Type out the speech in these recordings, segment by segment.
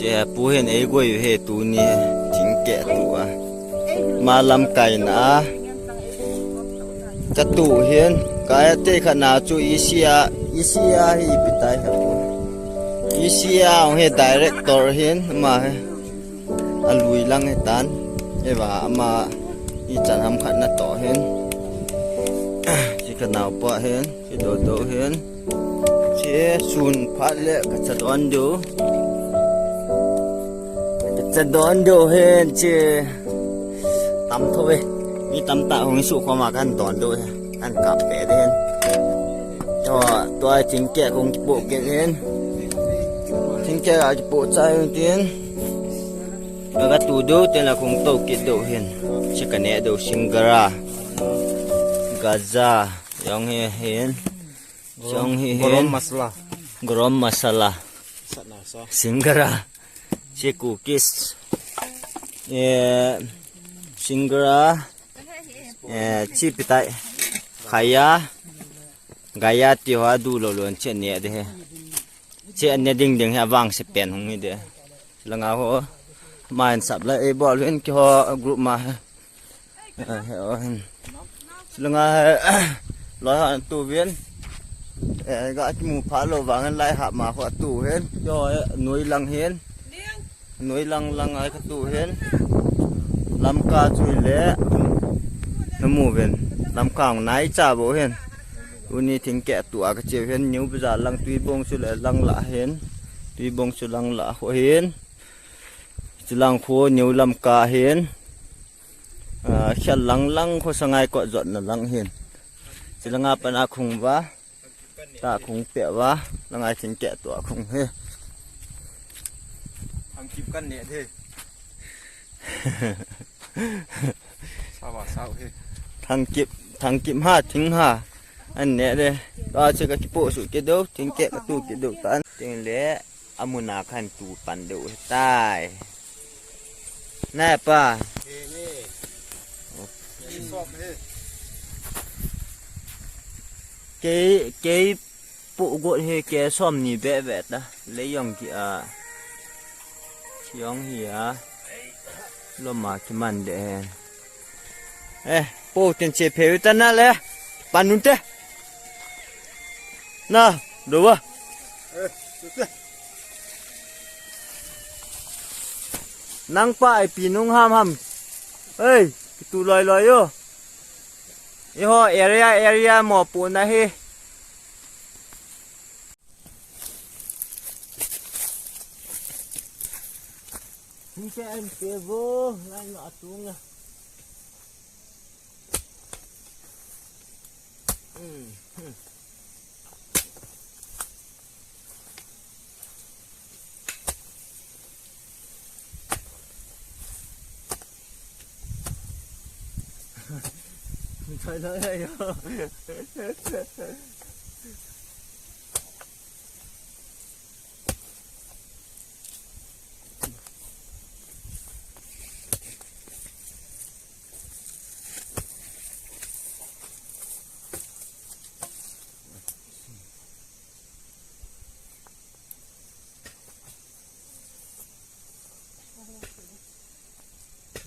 chế bố hiện ấy quay hệ tụ ni chính kẻ tụ mà làm cày nã chặt tụ hiện cái tê khả nào chú Isia hi bị tai hả Isia ông hệ director hiện mà anh lùi lăng hệ tan thế và mà đi chặt ham khăn là tỏ hiện chỉ khả nào bỏ hiện chỉ đồ hiện chế sun phát lệ cả chặt ăn đồ chặt đón đồ hen chế tắm thôi đi tắm tạo hướng sụ khoa mạc ăn đón đồ ăn cà phê hen cho tôi chính kẻ cùng bộ kẻ hen chính kẻ ở bộ trai tiên ở cái tủ đồ tên là cùng tàu kẹt đồ hen chỉ cần nhẹ đồ Singara Gaza yang hen yang hen garam masala Singara chế cookies Singara chi pitai khaya gaya tiwa du lo lon che ne de che ne ding ding ha wang se pen hong ni de langa ho man sap la e bol len ki ho group ma langa lo tu viên gã mu phá lo wang lai ha ma ho tu hen yo nuôi lăng hen nuôi lăng ai cái tu hen làm cá chui lẽ nó mù viên làm còng nái chả bố hen uni thình kẹt tủa cái chiều hen nhiều bây giờ lăng tuy bông chui lẽ lăng lạ hen tuy bông chui lăng lạ khổ hen chui lăng khô nhiều làm cá hen khăn lăng khô sang ai cọ dọn là lăng hen chui lăng apa na khung vá ta khung bẹ vá lăng ai thình kẹt tủa khung he thằng chim cân nhẹ thế sao thế thằng kim ha thính ha anh nhẹ đây đó chỉ cái bộ sự cái đâu thính kẹt cái tủ cái đâu tan tiếng lẽ amuna khăn tủ pan đâu tai nè pa cái bộ gội hay cái xóm nhì vẽ vẹt đó lấy dòng kìa chiong hia lo ma ki man de po tin che pheu ta na le panun te na do wa nang pa ai pi nung ham ơi tu loi yo i ho area mo pu na he Ini saya MPV lain nak atung lah. Thôi thôi yo.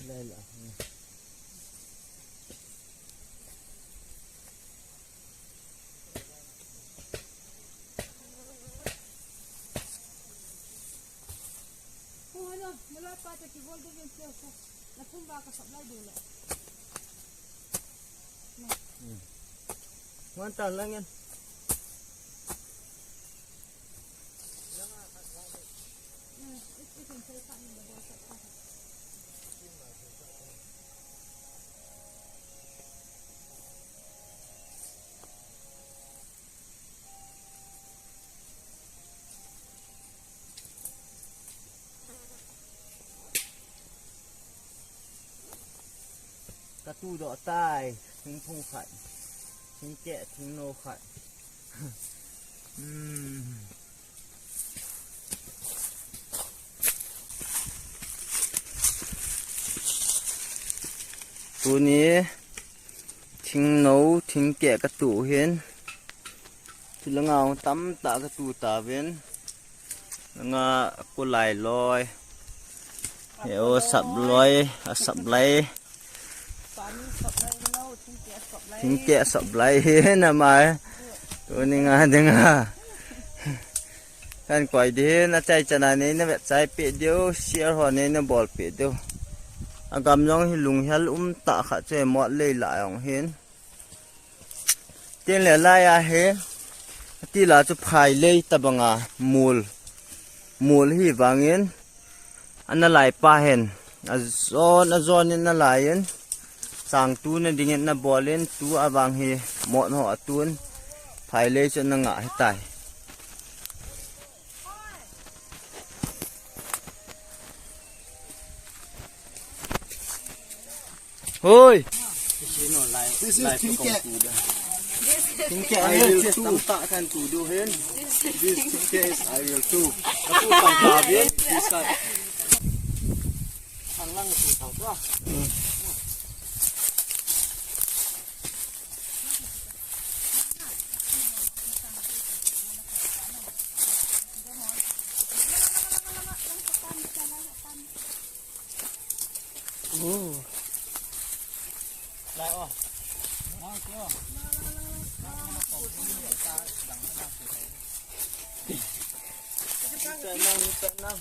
Đây là ngoan tàn lên cá tu đỏ tai thính phong khải thính kẹ thính nô khải tu ní thính nấu thính kẹ cá tủ hiến thì là ngào tắm tạ cá tủ tả viên nga ku lai loi hiểu sập loi sập lấy chính kẹ sập lấy nè mà tôi nên nga kan quay đi nó chạy chân này nó vẹt chạy bị điêu xia hoa này nó bỏ bị điêu agam nhong hi lung hel ta khát chơi mọt lấy lại ông hiến tiền lẻ lại à he tí là chụp hai lấy ta bằng mùl mùl hi vangin anh nó lại pa hen azon nên nó lại yên sang tu nên đi nó bỏ lên tu avang hi mọt họ tuôn hai lấy cho nó ngã tại ôi this is Tingke I will too. Takkan tu dohen. This tingke is I will too. Aku tak habis. This kan. Hanglang tu tahu tak? Oh. Lại oh. Tenang.